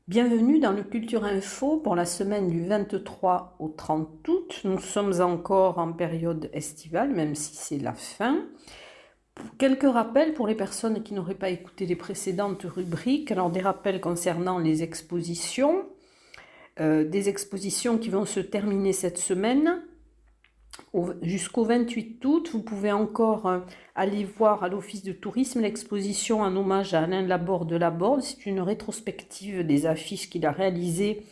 Bienvenue dans le Culture Info pour la semaine du 23 au 30 août. Nous sommes encore en période estivale, même si c'est la fin. Quelques rappels pour les personnes qui n'auraient pas écouté les précédentes rubriques. Alors des rappels concernant les expositions. Des expositions qui vont se terminer cette semaine. Jusqu'au 28 août, vous pouvez encore aller voir à l'Office de tourisme l'exposition en hommage à Alain Laborde de Laborde. C'est une rétrospective des affiches qu'il a réalisées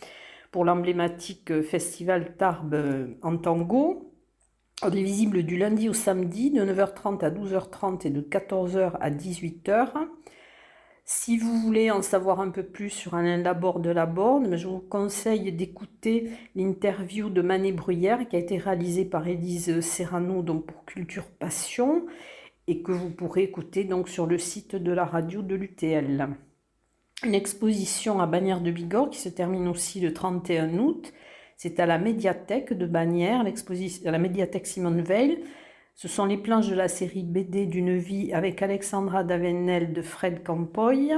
pour l'emblématique festival Tarbes en tango. Elle est visible du lundi au samedi de 9h30 à 12h30 et de 14h à 18h. Si vous voulez en savoir un peu plus sur Alain Laborde de Laborde, je vous conseille d'écouter l'interview de Manet Bruyère qui a été réalisée par Élise Serrano donc pour Culture Passion et que vous pourrez écouter donc sur le site de la radio de l'UTL. Une exposition à Bagnères de Bigorre qui se termine aussi le 31 août. C'est à la médiathèque de Bagnères, l'exposition à la médiathèque Simone Veil. Ce sont les planches de la série BD d'une vie avec Alexandra Davenel de Fred Campoy.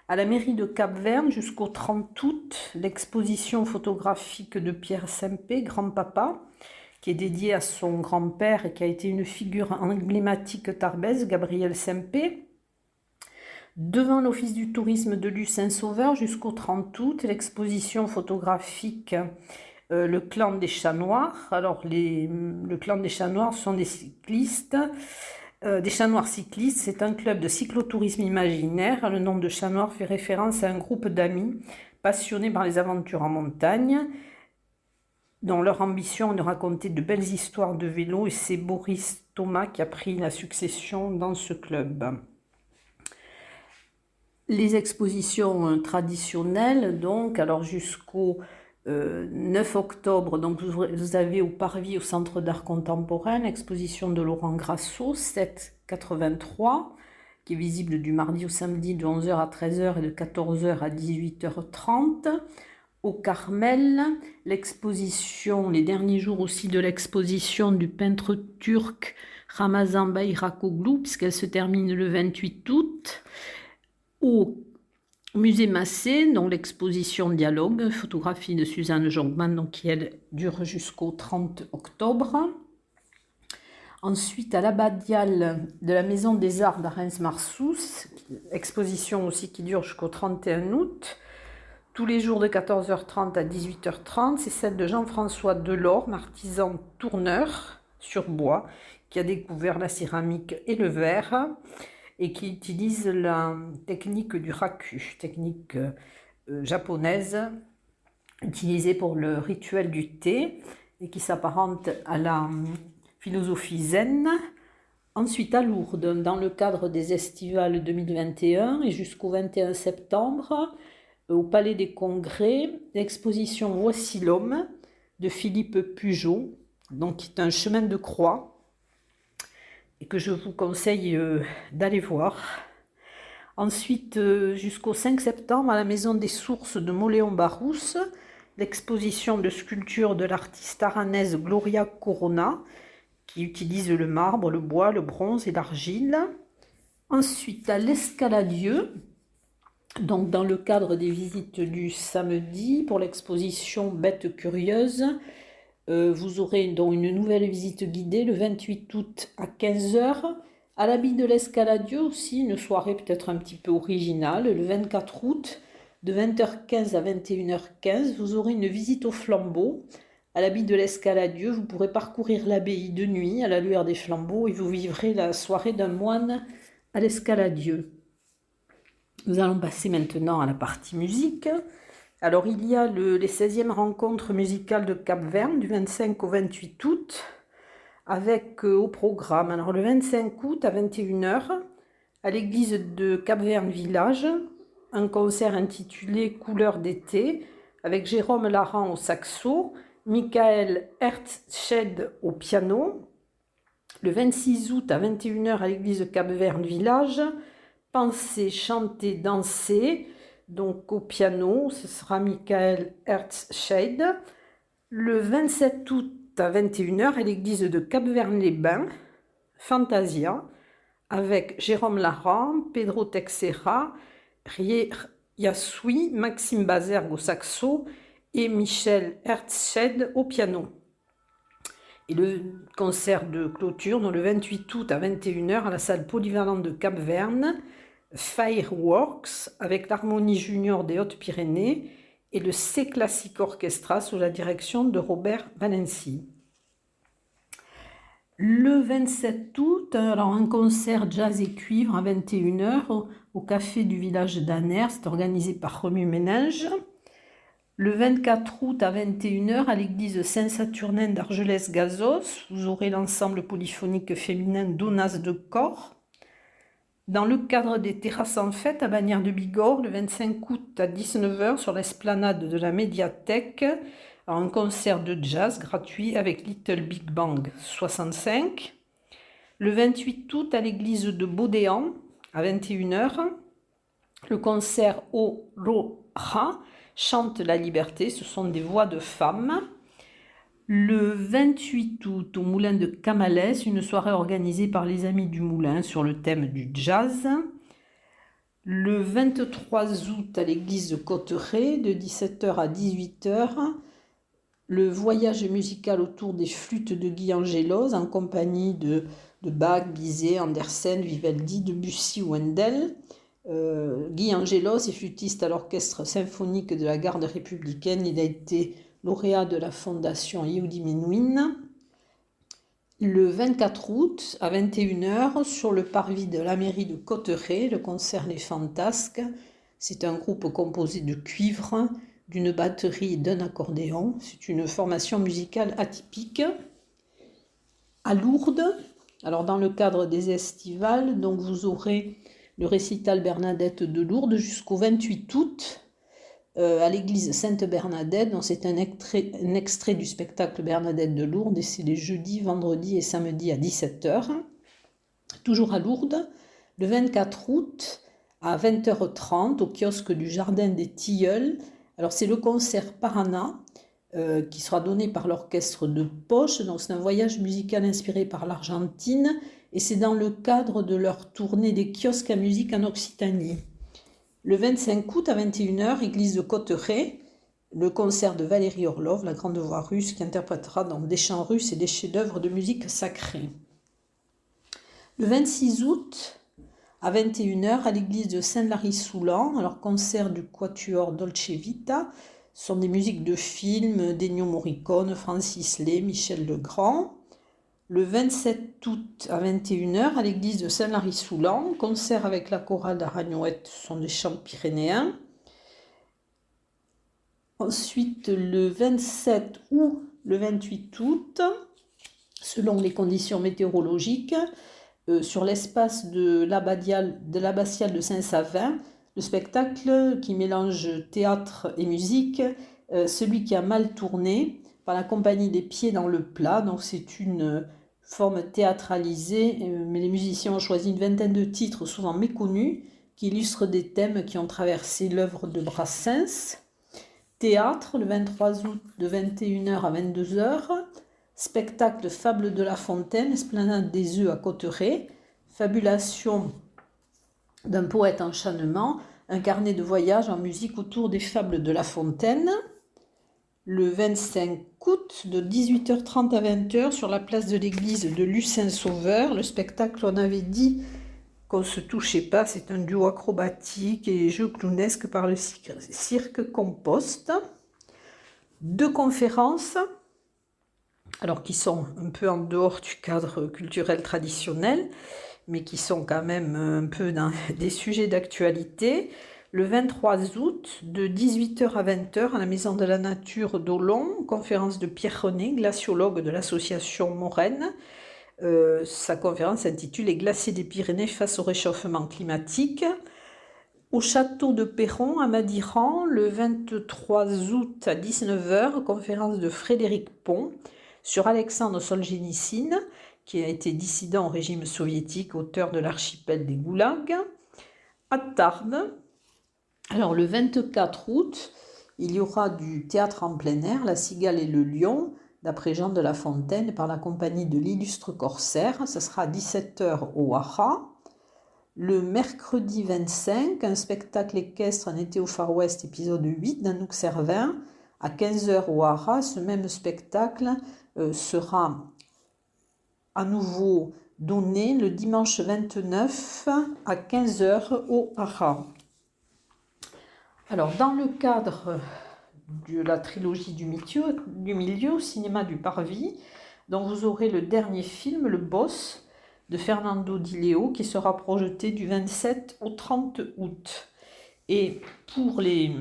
À la mairie de Cap-Verne jusqu'au 30 août, l'exposition photographique de Pierre Sempé, grand-papa, qui est dédiée à son grand-père et qui a été une figure emblématique tarbaise, Gabriel Sempé. Devant l'Office du tourisme de Luce-Saint-Sauveur jusqu'au 30 août, l'exposition photographique le clan des Chats Noirs. Alors, le clan des Chats Noirs sont des cyclistes, des Chats Noirs cyclistes. C'est un club de cyclotourisme imaginaire. Le nom de Chats Noirs fait référence à un groupe d'amis passionnés par les aventures en montagne, dont leur ambition est de raconter de belles histoires de vélo. Et c'est Boris Thomas qui a pris la succession dans ce club. Les expositions traditionnelles, donc, alors jusqu'au 9 octobre, donc vous avez au Parvis, au Centre d'Art Contemporain, l'exposition de Laurent Grasso, 783, qui est visible du mardi au samedi de 11h à 13h et de 14h à 18h30. Au Carmel, l'exposition, les derniers jours aussi de l'exposition du peintre turc Ramazan Bayrakoglu, puisqu'elle se termine le 28 août. Au Musée Massé, dont l'exposition Dialogue, photographie de Suzanne Jongman, donc qui elle dure jusqu'au 30 octobre. Ensuite, à l'abbatiale de la Maison des Arts d'Arens-Marsous, exposition aussi qui dure jusqu'au 31 août. Tous les jours de 14h30 à 18h30, c'est celle de Jean-François Delorme, artisan tourneur sur bois, qui a découvert la céramique et le verre, et qui utilise la technique du raku, technique japonaise utilisée pour le rituel du thé et qui s'apparente à la philosophie zen. Ensuite à Lourdes, dans le cadre des estivales 2021 et jusqu'au 21 septembre, au Palais des Congrès, l'exposition Voici l'homme de Philippe Pugeot, donc qui est un chemin de croix, et que je vous conseille d'aller voir. Ensuite, jusqu'au 5 septembre, à la Maison des Sources de Mauléon-Barousse, l'exposition de sculpture de l'artiste aranaise Gloria Corona, qui utilise le marbre, le bois, le bronze et l'argile. Ensuite, à l'Escaladieu, donc dans le cadre des visites du samedi, pour l'exposition Bêtes curieuses, vous aurez donc une nouvelle visite guidée le 28 août à 15h. À l'abbaye de l'Escaladieu aussi, une soirée peut-être un petit peu originale. Le 24 août, de 20h15 à 21h15, vous aurez une visite au flambeau. À l'abbaye de l'Escaladieu, vous pourrez parcourir l'abbaye de nuit à la lueur des flambeaux et vous vivrez la soirée d'un moine à l'Escaladieu. Nous allons passer maintenant à la partie musique. Alors, il y a les 16e rencontres musicales de Cap-Verne du 25 au 28 août avec au programme, alors le 25 août à 21h, à l'église de Cap-Verne Village, un concert intitulé Couleurs d'été avec Jérôme Laran au saxo, Michael Hertzsched au piano. Le 26 août à 21h à l'église de Cap-Verne Village, Penser, chanter, danser. Donc au piano, ce sera Michael Hertzsched. Le 27 août à 21h à l'église de Cap-Verne-les-Bains, Fantasia, avec Jérôme Laran, Pedro Teixeira, Rie Yasui, Maxime Bazergue au saxo et Michel Herzsched au piano. Et le concert de clôture, donc le 28 août à 21h à la salle polyvalente de Cap-Verne, Fireworks avec l'Harmonie Junior des Hautes-Pyrénées et le C-Classic Orchestra sous la direction de Robert Valency. Le 27 août, alors un concert jazz et cuivre à 21h au café du village d'Anner, c'est organisé par Remue Ménage. Le 24 août à 21h à l'église Saint-Saturnin d'Argelès-Gazos, vous aurez l'ensemble polyphonique féminin Dounas de Corps. Dans le cadre des terrasses en fête à Bagnères de Bigorre, le 25 août à 19h sur l'esplanade de la médiathèque, un concert de jazz gratuit avec Little Big Bang 65. Le 28 août à l'église de Baudéan à 21h, le concert au Roja, Chante la liberté, ce sont des voix de femmes. Le 28 août au Moulin de Camalès, une soirée organisée par les Amis du Moulin sur le thème du jazz. Le 23 août à l'église de Cotteret, de 17h à 18h, le voyage musical autour des flûtes de Guy Angelos en compagnie de Bach, Bizet, Andersen, Vivaldi, Debussy ou Handel. Guy Angelos est flûtiste à l'orchestre symphonique de la garde républicaine. Il a été lauréat de la fondation Yehudi Menuhin. Le 24 août à 21h sur le parvis de la mairie de Cotteret, le concert Les Fantasques. C'est un groupe composé de cuivre, d'une batterie et d'un accordéon. C'est une formation musicale atypique. À Lourdes, alors dans le cadre des estivales, donc vous aurez le récital Bernadette de Lourdes jusqu'au 28 août à l'église Sainte-Bernadette. Donc c'est un extrait du spectacle Bernadette de Lourdes et c'est les jeudis, vendredis et samedis à 17h. Toujours à Lourdes, le 24 août à 20h30 au kiosque du Jardin des Tilleuls. Alors c'est le concert Parana qui sera donné par l'orchestre de poche. Donc c'est un voyage musical inspiré par l'Argentine et c'est dans le cadre de leur tournée des kiosques à musique en Occitanie. Le 25 août à 21h, église de Cotteret, le concert de Valérie Orlov, la grande voix russe, qui interprétera donc des chants russes et des chefs-d'œuvre de musique sacrée. Le 26 août à 21h, à l'église de Saint-Lary-Soulan, alors concert du quatuor Dolce Vita, ce sont des musiques de films d'Ennio Morricone, Francis Lay, Michel Legrand. Le 27 août à 21h, à l'église de Saint-Lary-Soulan, concert avec la chorale d'Aragnouette, ce sont des chants pyrénéens. Ensuite, le 27 ou le 28 août, selon les conditions météorologiques, sur l'espace de l'abbatiale de Saint-Savin, le spectacle qui mélange théâtre et musique, celui qui a mal tourné, par la compagnie des Pieds dans le plat. Donc c'est une forme théâtralisée, mais les musiciens ont choisi une vingtaine de titres souvent méconnus qui illustrent des thèmes qui ont traversé l'œuvre de Brassens. Théâtre, le 23 août de 21h à 22h. Spectacle Fable de La Fontaine, Esplanade des Œufs à Cotteret. Fabulation d'un poète en channement, un carnet de voyage en musique autour des fables de La Fontaine. Le 25 août de 18h30 à 20h sur la place de l'église de Lucin-Sauveur. Le spectacle, on avait dit qu'on ne se touchait pas, c'est un duo acrobatique et jeu clownesque par le cirque Compost. 2 conférences, alors qui sont un peu en dehors du cadre culturel traditionnel, mais qui sont quand même un peu dans des sujets d'actualité. Le 23 août, de 18h à 20h, à la Maison de la Nature d'Olon, conférence de Pierre René, glaciologue de l'association Moraine. Sa conférence s'intitule « Les glaciers des Pyrénées face au réchauffement climatique ». Au château de Perron, à Madiran, le 23 août à 19h, conférence de Frédéric Pont sur Alexandre Solzhenitsyn, qui a été dissident au régime soviétique, auteur de l'archipel des Goulags. À Tarbes, alors le 24 août, il y aura du théâtre en plein air, La Cigale et le Lion, d'après Jean de La Fontaine, par la compagnie de l'Illustre Corsaire. Ce sera à 17h au Haha. Le mercredi 25, un spectacle équestre Un été au Far West, épisode 8 d'Anouk Servin, à 15h au Hara. Ce même spectacle sera à nouveau donné le dimanche 29 à 15h au Hara. Alors, dans le cadre de la trilogie du milieu au cinéma du Parvis, donc vous aurez le dernier film, Le Boss, de Fernando Di Leo, qui sera projeté du 27 au 30 août. Et pour les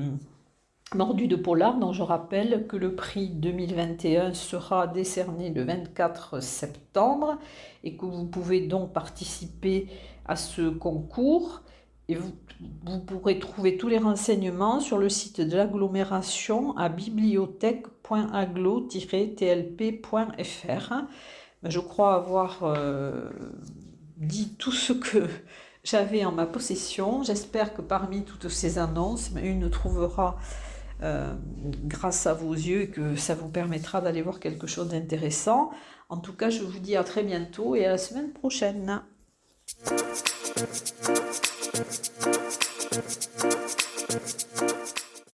Mordus de Polar, dont je rappelle que le prix 2021 sera décerné le 24 septembre et que vous pouvez donc participer à ce concours. Et vous pourrez trouver tous les renseignements sur le site de l'agglomération à bibliothèque.agglo-tlp.fr. Je crois avoir dit tout ce que j'avais en ma possession. J'espère que parmi toutes ces annonces, une trouvera grâce à vos yeux et que ça vous permettra d'aller voir quelque chose d'intéressant. En tout cas, je vous dis à très bientôt et à la semaine prochaine.